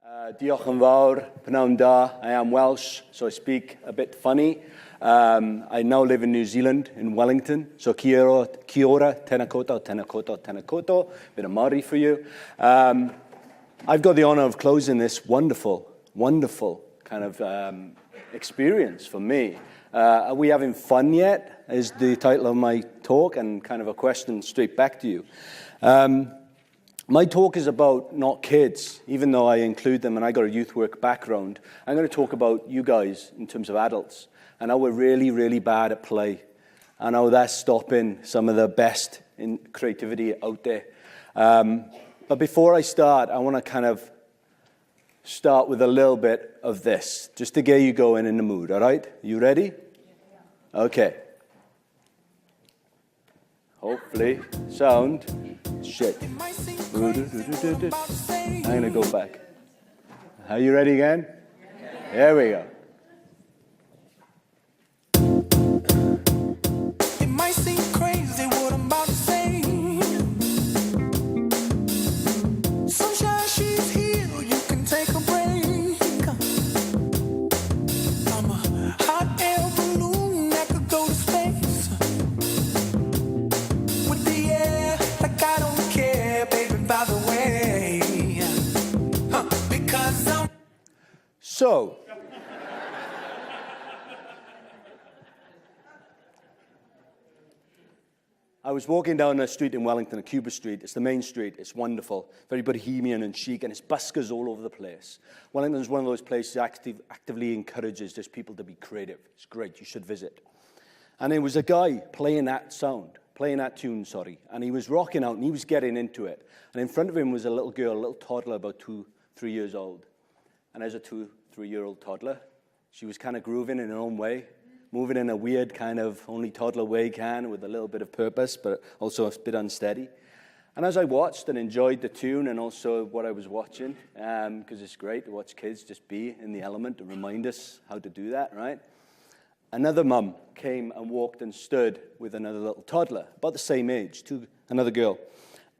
Diolch yn fawr, pnawn da. I am Welsh, so I speak a bit funny. I now live in New Zealand, in Wellington. So kia ora, tēnā koutou, bit of Māori for you. I've got the honor of closing this wonderful kind of experience for me. Are we having fun yet? Is the title of my talk, and kind of a question straight back to you. My talk is about not kids, even though I include them and I got a youth work background. I'm going to talk about you guys in terms of adults and how we're really bad at play and how that's stopping some of the best in creativity out there. But before I start, I want to kind of start with a little bit of this, just to get you going in the mood, all right? You ready? Okay. Hopefully, sound. Shit. I'm going to go back. Are you ready again? There we go. It might seem crazy what I'm about to say. Sunshine, she's here, you can take a break. I'm a hot air balloon that could go to space. With the air, like I don't care, baby, by the way. Because I'm... So... I was walking down a street in Wellington, a Cuba street. It's the main street. It's wonderful, very bohemian and chic, and it's buskers all over the place. Wellington is one of those places that actively encourages just people to be creative. It's great. You should visit. And there was a guy playing that tune, and he was rocking out, and he was getting into it. And in front of him was a little girl, a little toddler, about 2-3 years old. And as a 2-3-year-old toddler, she was kind of grooving in her own way, moving in a weird kind of only toddler way can, with a little bit of purpose, but also a bit unsteady. And as I watched and enjoyed the tune and also what I was watching, because it's great to watch kids just be in the element and remind us how to do that, right? Another mum came and walked and stood with another little toddler, about the same age, another girl.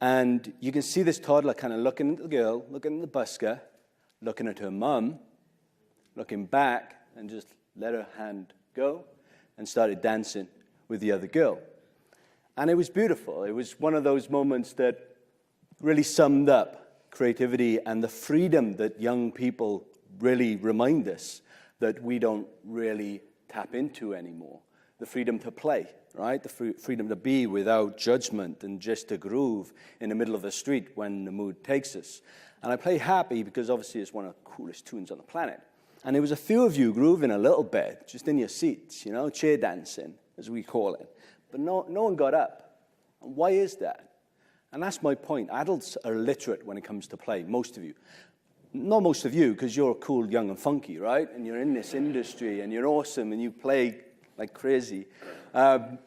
And you can see this toddler kind of looking at the girl, looking at the busker, looking at her mum, looking back, and just let her hand go, and started dancing with the other girl. And it was beautiful. It was one of those moments that really summed up creativity and the freedom that young people really remind us that we don't really tap into anymore. The freedom to play, right? The freedom to be without judgment and just to groove in the middle of the street when the mood takes us. And I play Happy because obviously it's one of the coolest tunes on the planet. And there was a few of you grooving a little bit, just in your seats, you know, chair dancing, as we call it. But no one got up. And why is that? And that's my point. Adults are illiterate when it comes to play, most of you. Not most of you, because you're cool, young, and funky, right? And you're in this industry, and you're awesome, and you play like crazy. And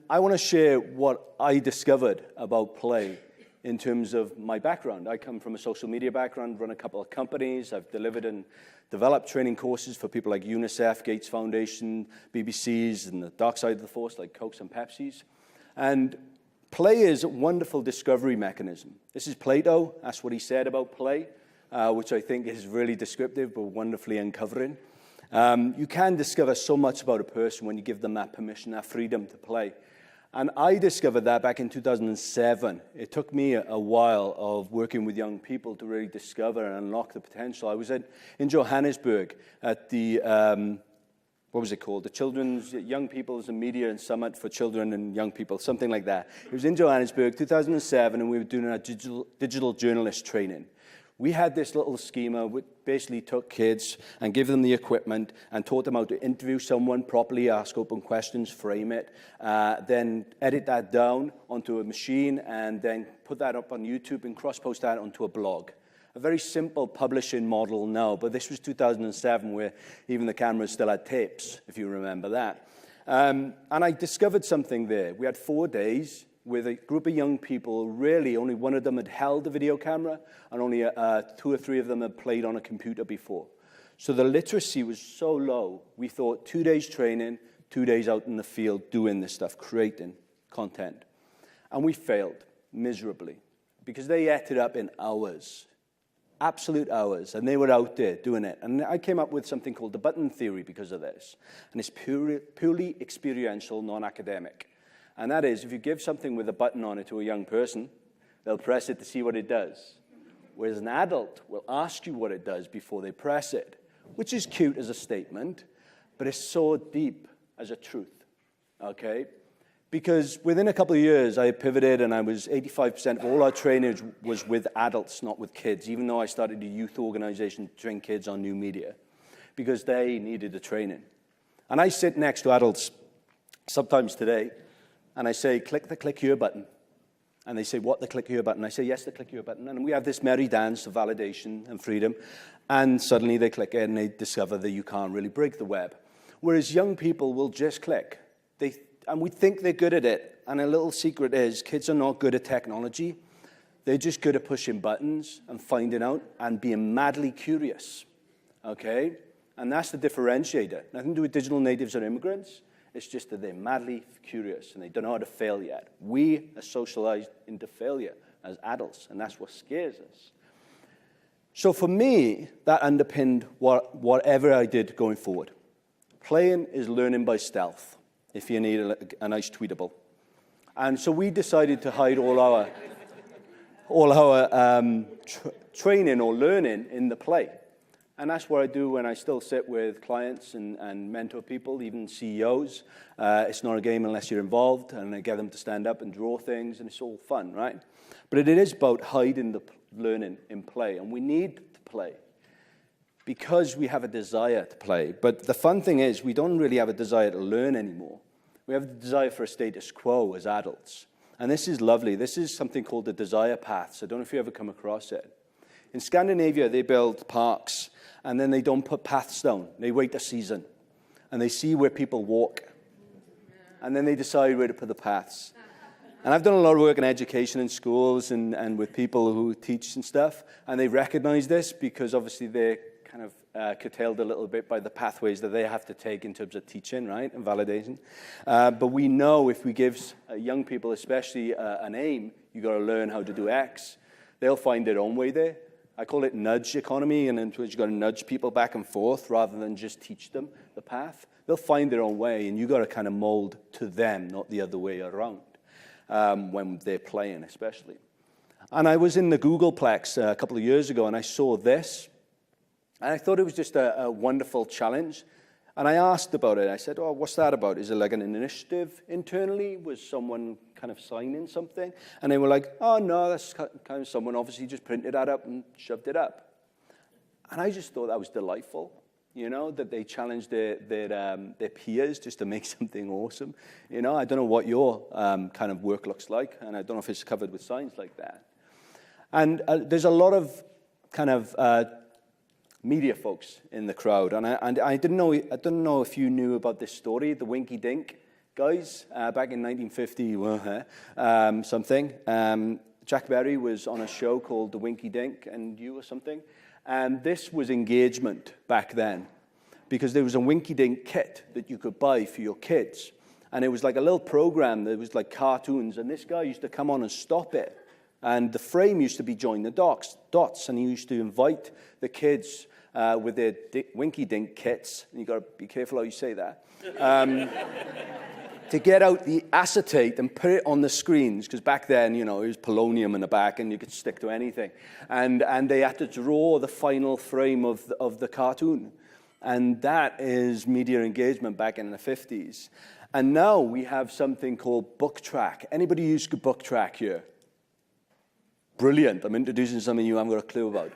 I want to share what I discovered about play in terms of my background. I come from a social media background, run a couple of companies. I've delivered and developed training courses for people like UNICEF, Gates Foundation, BBC's, and the dark side of the force, like Cokes and Pepsi's. And play is a wonderful discovery mechanism. This is Plato. That's what he said about play, which I think is really descriptive but wonderfully uncovering. You can discover so much about a person when you give them that permission, that freedom to play. And I discovered that back in 2007. It took me a while of working with young people to really discover and unlock the potential. I was in Johannesburg at the, what was it called? The Young People's and Media and Summit for Children and Young People, something like that. It was in Johannesburg, 2007, and we were doing our digital journalist training. We had this little schema which basically took kids and gave them the equipment and taught them how to interview someone properly, ask open questions, frame it, then edit that down onto a machine and then put that up on YouTube and cross-post that onto a blog. A very simple publishing model now, but this was 2007 where even the cameras still had tapes, if you remember that. And I discovered something there. We had 4 days with a group of young people. Really, only one of them had held a video camera, and only 2 or 3 of them had played on a computer before. So the literacy was so low, we thought 2 days training, 2 days out in the field doing this stuff, creating content. And we failed miserably, because they ate it up in hours. absolute hours, and they were out there doing it. And I came up with something called the button theory because of this. And it's purely experiential, non-academic. And that is, if you give something with a button on it to a young person, they'll press it to see what it does. Whereas an adult will ask you what it does before they press it, which is cute as a statement, but it's so deep as a truth, okay? Because within a couple of years, I pivoted, and I was 85% of all our training was with adults, not with kids, even though I started a youth organization to train kids on new media, because they needed the training. And I sit next to adults sometimes today, and I say, click the click here button. And they say, what, the click here button? I say, yes, the click here button. And we have this merry dance of validation and freedom. And suddenly they click it, and they discover that you can't really break the web. Whereas young people will just click. And we think they're good at it. And a little secret is, kids are not good at technology. They're just good at pushing buttons and finding out and being madly curious, okay? And that's the differentiator. Nothing to do with digital natives or immigrants. It's just that they're madly curious, and they don't know how to fail yet. We are socialized into failure as adults, and that's what scares us. So for me, that underpinned whatever I did going forward. Playing is learning by stealth, if you need a nice tweetable. And so we decided to hide all our training or learning in the play. And that's what I do when I still sit with clients and mentor people, even CEOs. It's not a game unless you're involved, and I get them to stand up and draw things, and it's all fun, right? But it is about hiding the learning in play, and we need to play because we have a desire to play. But the fun thing is, we don't really have a desire to learn anymore. We have the desire for a status quo as adults. And this is lovely. This is something called the desire paths. I don't know if you ever come across it. In Scandinavia, they build parks, and then they don't put paths down. They wait a season, and they see where people walk, and then they decide where to put the paths. And I've done a lot of work in education in schools and with people who teach and stuff, and they recognize this because obviously they're kind of curtailed a little bit by the pathways that they have to take in terms of teaching, right, and validation. But we know if we give young people especially an aim, you got to learn how to do X, they'll find their own way there. I call it nudge economy, and in which you've got to nudge people back and forth rather than just teach them the path. They'll find their own way, and you've got to kind of mold to them, not the other way around, when they're playing especially. And I was in the Googleplex a couple of years ago, and I saw this, and I thought it was just a wonderful challenge. And I asked about it. I said, oh, what's that about? Is it like an initiative internally? Was someone kind of signing something? And they were like, oh, no, that's kind of someone obviously just printed that up and shoved it up. And I just thought that was delightful, you know, that they challenged their peers just to make something awesome. You know, I don't know what your kind of work looks like, and I don't know if it's covered with signs like that. And there's a lot of kind of media folks in the crowd, and I didn't know if you knew about this story, the Winky Dink guys, back in 1950 something. Jack Berry was on a show called The Winky Dink and You or something, and this was engagement back then, because there was a Winky Dink kit that you could buy for your kids, and it was like a little program that was like cartoons, and this guy used to come on and stop it. And the frame used to be join the dots, and he used to invite the kids with their Winky Dink kits, and you've got to be careful how you say that, to get out the acetate and put it on the screens, because back then, you know, it was polonium in the back, and you could stick to anything. And they had to draw the final frame of the cartoon. And that is media engagement back in the 50s. And now we have something called book track. Anybody use book track here? Brilliant. I'm introducing something you haven't got a clue about.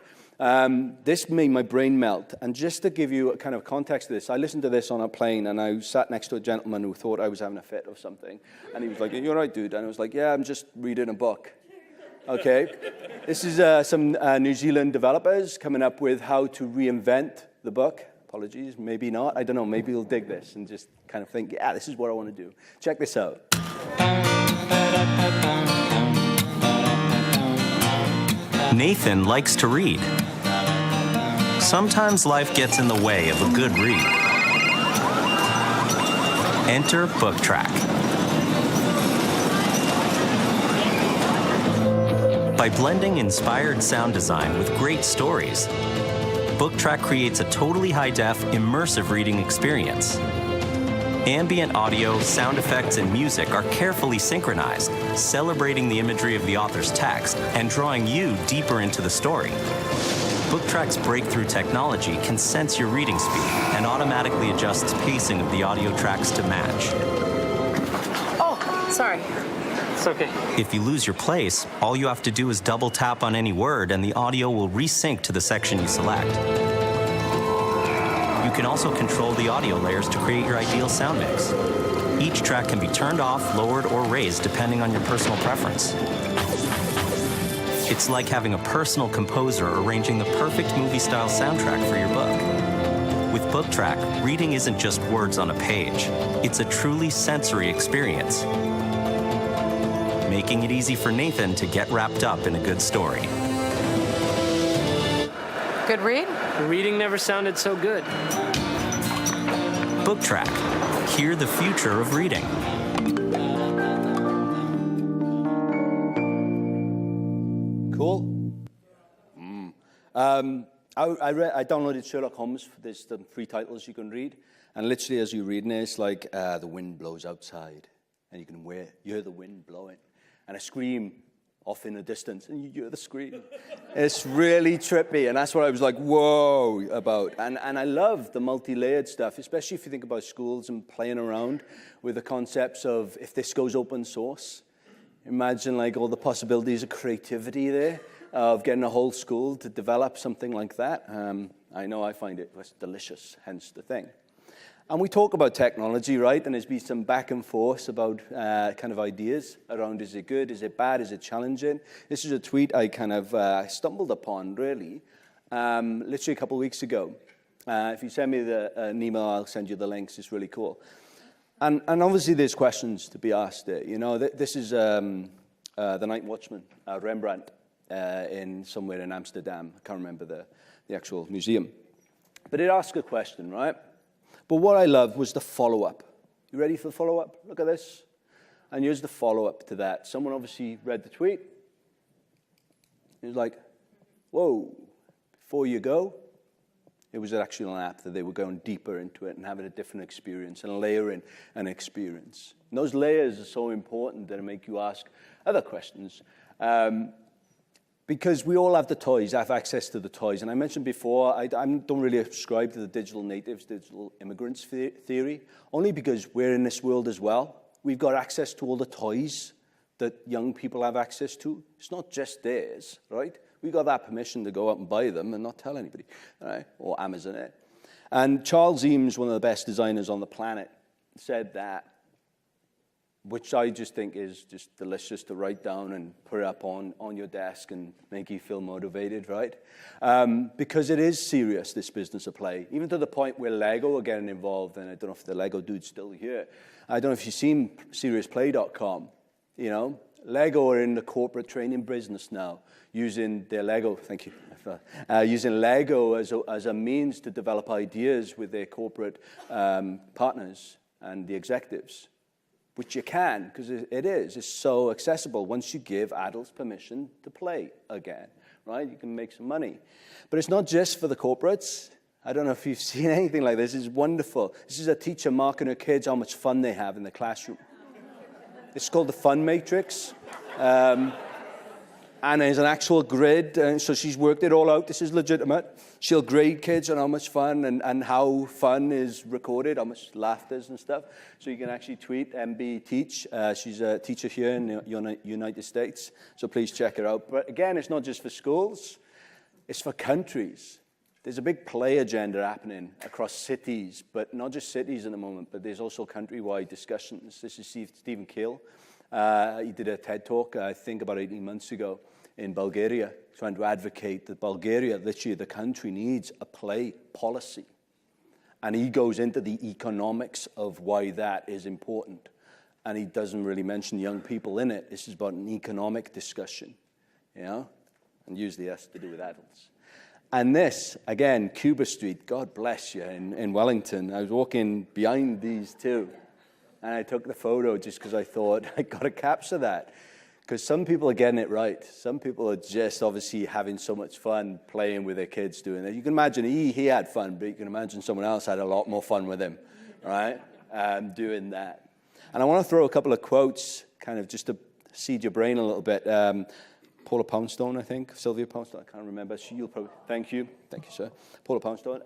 This made my brain melt. And just to give you a kind of context to this, I listened to this on a plane, and I sat next to a gentleman who thought I was having a fit or something. And he was like, "You're all right, dude?" And I was like, "Yeah, I'm just reading a book." Okay. This is some New Zealand developers coming up with how to reinvent the book. Apologies, maybe not. I don't know. Maybe you'll dig this and just kind of think, yeah, this is what I want to do. Check this out. Nathan likes to read. Sometimes life gets in the way of a good read. Enter Book Track. By blending inspired sound design with great stories, BookTrack creates a totally high-def, immersive reading experience. Ambient audio, sound effects, and music are carefully synchronized, celebrating the imagery of the author's text and drawing you deeper into the story. BookTrack's breakthrough technology can sense your reading speed and automatically adjusts pacing of the audio tracks to match. Oh, sorry. It's okay. If you lose your place, all you have to do is double tap on any word and the audio will resync to the section you select. You can also control the audio layers to create your ideal sound mix. Each track can be turned off, lowered, or raised depending on your personal preference. It's like having a personal composer arranging the perfect movie-style soundtrack for your book. With BookTrack, reading isn't just words on a page. It's a truly sensory experience, making it easy for Nathan to get wrapped up in a good story. Good read? Reading never sounded so good. BookTrack. Hear the future of reading. Cool. I downloaded Sherlock Holmes. There's some free titles you can read. And literally as you're reading it, it's like the wind blows outside. And you can hear the wind blowing. And a scream off in the distance, and you hear the scream. It's really trippy, and that's what I was like, whoa, about. And I love the multi-layered stuff, especially if you think about schools and playing around with the concepts of if this goes open source. Imagine like all the possibilities of creativity there, of getting a whole school to develop something like that. I know I find it delicious, hence the thing. And we talk about technology, right? And there's been some back and forth about kind of ideas around, is it good, is it bad, is it challenging? This is a tweet I kind of stumbled upon, really, literally a couple of weeks ago. If you send me an email, I'll send you the links. It's really cool. And obviously there's questions to be asked there. You know, this is the Night Watchman, Rembrandt, somewhere in Amsterdam. I can't remember the actual museum. But it asks a question, right? But what I loved was the follow-up. You ready for the follow-up? Look at this. And here's the follow-up to that. Someone obviously read the tweet. He was like, whoa, before you go, it was actually an app that they were going deeper into it and having a different experience and layering an experience. And those layers are so important that it make you ask other questions. Because we all have the toys, have access to the toys. And I mentioned before, I don't really subscribe to the digital natives, digital immigrants theory, only because we're in this world as well. We've got access to all the toys that young people have access to. It's not just theirs, right? We got that permission to go out and buy them and not tell anybody, right? Or Amazon it. And Charles Eames, one of the best designers on the planet, said that, which I just think is just delicious to write down and put it up on your desk and make you feel motivated, right? Because it is serious, this business of play, even to the point where Lego are getting involved, and I don't know if the Lego dude's still here. I don't know if you've seen seriousplay.com, you know? Lego are in the corporate training business now, using their Lego, thank you, using Lego as a means to develop ideas with their corporate partners and the executives. Which you can, because it's so accessible once you give adults permission to play again, right? You can make some money. But it's not just for the corporates. I don't know if you've seen anything like this. It's wonderful. This is a teacher marking her kids how much fun they have in the classroom. It's called the Fun Matrix. And there's an actual grid, and so she's worked it all out. This is legitimate. She'll grade kids on how much fun and how fun is recorded, how much laughter and stuff. So you can actually tweet MB Teach. She's a teacher here in the United States, so please check her out. But again, it's not just for schools. It's for countries. There's a big play agenda happening across cities, but not just cities at the moment, but there's also countrywide discussions. This is Stephen Keel. He did a TED Talk, I think, about 18 months ago in Bulgaria, trying to advocate that Bulgaria, literally the country, needs a play policy. And he goes into the economics of why that is important. And he doesn't really mention young people in it. This is about an economic discussion, you know? And usually has to do with adults. And this, again, Cuba Street, God bless you, in Wellington. I was walking behind these two. And I took the photo just because I thought, I got to capture that. Because some people are getting it right. Some people are just obviously having so much fun playing with their kids doing it. You can imagine he had fun, but you can imagine someone else had a lot more fun with him, right? Doing that. And I want to throw a couple of quotes, kind of just to seed your brain a little bit. Paula Poundstone, I think. Sylvia Poundstone, I can't remember. You'll probably, thank you, sir. Paula Poundstone.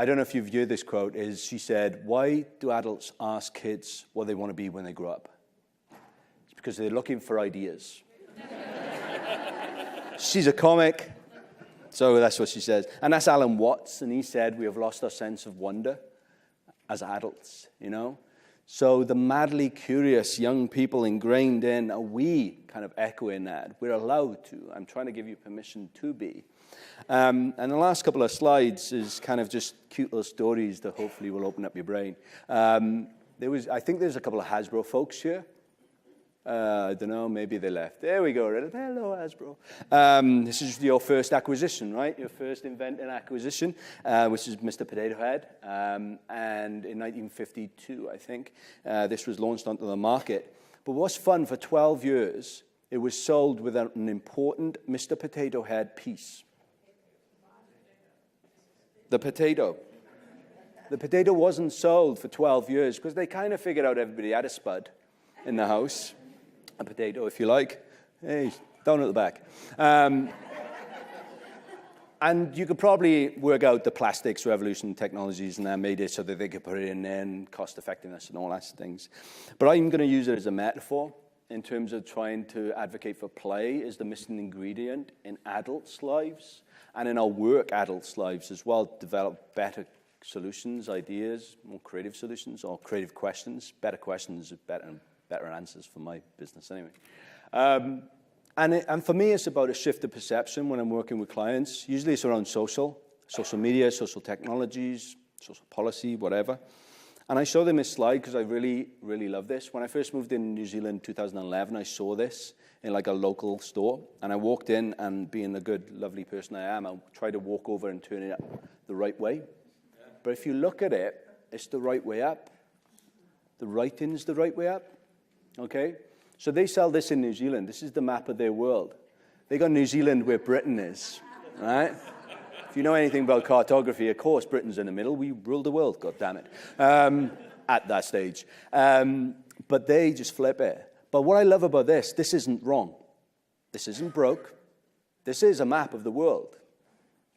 I don't know if you've heard this quote. She said, "Why do adults ask kids what they want to be when they grow up? It's because they're looking for ideas." She's a comic, so that's what she says. And that's Alan Watts, and he said, "We have lost our sense of wonder as adults," you know? So the madly curious young people ingrained in, are we kind of echoing that? We're allowed to. I'm trying to give you permission to be. And the last couple of slides is kind of just cute little stories that hopefully will open up your brain. I think there's a couple of Hasbro folks here. I don't know, maybe they left. There we go. Hello, Hasbro. This is your first acquisition, right? Your first inventing acquisition, which is Mr. Potato Head. And in 1952, I think, this was launched onto the market. But what's fun, for 12 years, it was sold without an important Mr. Potato Head piece. The potato. The potato wasn't sold for 12 years because they kind of figured out everybody had a spud in the house. A potato, if you like. Hey, down at the back. And you could probably work out the plastics revolution technologies and that made it so that they could put it in there and cost effectiveness and all that things. But I'm going to use it as a metaphor in terms of trying to advocate for play is the missing ingredient in adults' lives and in our work adults' lives as well. Develop better solutions, ideas, more creative solutions or creative questions. Better questions are better answers for my business anyway. And for me, it's about a shift of perception when I'm working with clients. Usually it's around social media, social technologies, social policy, whatever. And I show them this slide because I really, really love this. When I first moved in New Zealand in 2011, I saw this in like a local store. And I walked in, and being the good, lovely person I am, I tried to walk over and turn it up the right way. But if you look at it, it's the right way up. The writing's the right way up. Okay? So they sell this in New Zealand. This is the map of their world. They got New Zealand where Britain is, right? If you know anything about cartography, of course, Britain's in the middle. We rule the world, God damn it, at that stage. But they just flip it. But what I love about this isn't wrong. This isn't broke. This is a map of the world.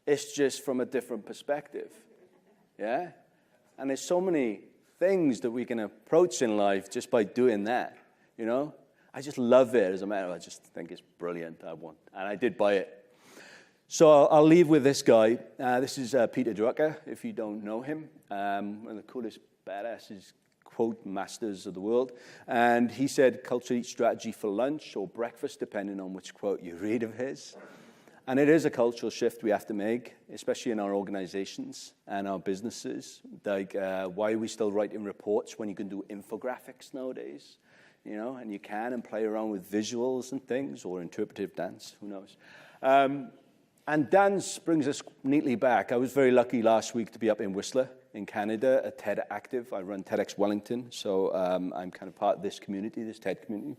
It's just from a different perspective, yeah? And there's so many things that we can approach in life just by doing that, you know? I just love it as a matter. I just think it's brilliant. And I did buy it. So I'll leave with this guy. This is Peter Drucker, if you don't know him. One of the coolest badasses, quote masters of the world. And he said, culture eats strategy for lunch or breakfast, depending on which quote you read of his. And it is a cultural shift we have to make, especially in our organizations and our businesses. Like, why are we still writing reports when you can do infographics nowadays? You know, and you can and play around with visuals and things, or interpretive dance, who knows. And dance brings us neatly back. I was very lucky last week to be up in Whistler in Canada at TED Active. I run TEDx Wellington, so I'm kind of part of this community, this TED community.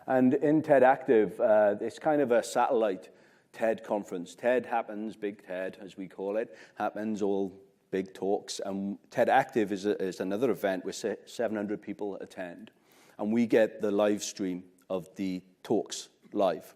And in TED Active, it's kind of a satellite TED conference. TED happens, big TED as we call it, happens all big talks. And TED Active is another event where 700 people attend. And we get the live stream of the talks live.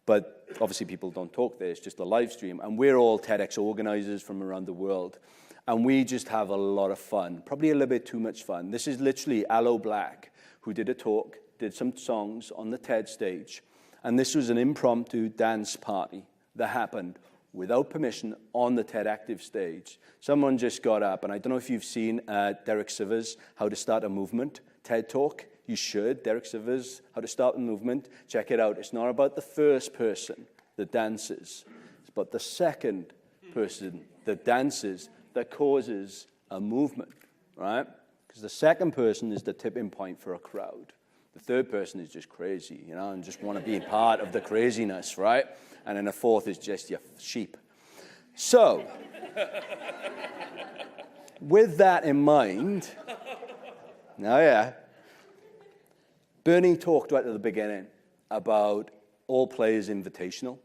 But obviously people don't talk there, it's just a live stream. And we're all TEDx organizers from around the world. And we just have a lot of fun, probably a little bit too much fun. This is literally Aloe Black, who did a talk, did some songs on the TED stage. And this was an impromptu dance party that happened without permission on the TED Active stage. Someone just got up, and I don't know if you've seen Derek Sivers, How to Start a Movement, TED Talk. You should. Derek Sivers, How to Start a Movement. Check it out. It's not about the first person that dances. It's about the second person that dances that causes a movement, right? Because the second person is the tipping point for a crowd. The third person is just crazy, you know, and just want to be part of the craziness, right? And then the fourth is just your sheep. So, with that in mind, Bernie talked right at the beginning about all players invitational,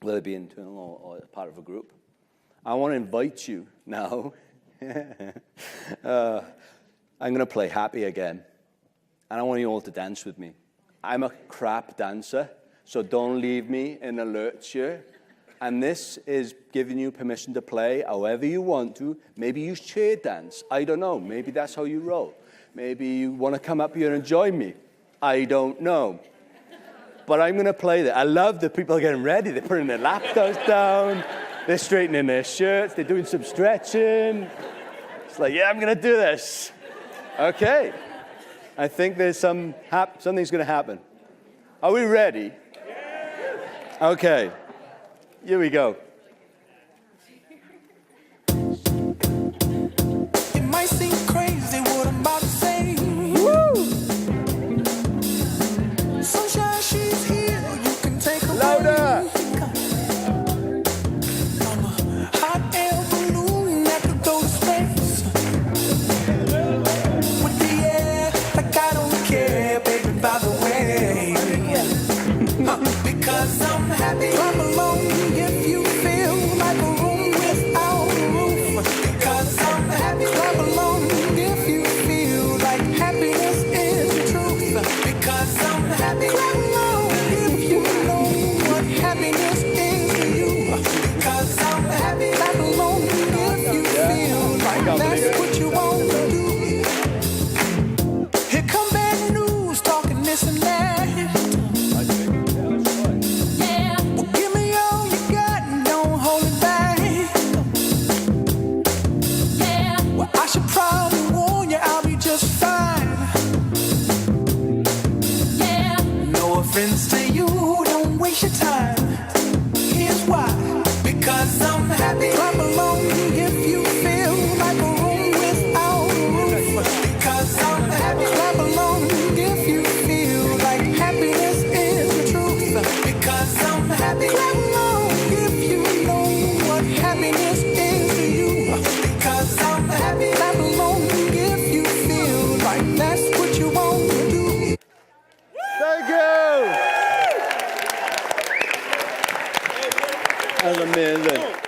whether it be internal or part of a group. I want to invite you now. I'm going to play Happy again, and I want you all to dance with me. I'm a crap dancer, so don't leave me in a lurch here. And this is giving you permission to play however you want to. Maybe use chair dance. I don't know. Maybe that's how you roll. Maybe you want to come up here and join me. I don't know. But I'm going to play that. I love that people are getting ready. They're putting their laptops down. They're straightening their shirts. They're doing some stretching. It's like, yeah, I'm going to do this. Okay. I think there's something's going to happen. Are we ready? Okay. Here we go. It might seem crazy what I'm about to say. Woo! Sunshine, she's here. You can take her Louder! I'm a hot air balloon that could go to space. With the air, like I don't care, baby, by the way. Because I'm happy. I'm alone if you feel like a room without a roof. Because I'm happy. I'm alone if you feel like happiness is the truth. Because I'm happy. I'm alone if you know what happiness is to you. Because I'm happy. I'm alone if you feel like that's what you want to do. Here come bad news, talking this and that. Well, give me all you got and don't hold it back. Well, I should probably warn you, I'll be just fine. No offense to you, don't waste your time. Here's why. Because I'm happy. Clap along if you feel like a room without a roof. Because I'm happy. Clap along if you feel like happiness is the truth. Because I'm happy. Clap along if you know what happiness is to you. Because I'm happy. Clap along if you feel like that's what you want to do. Thank you! That's amazing.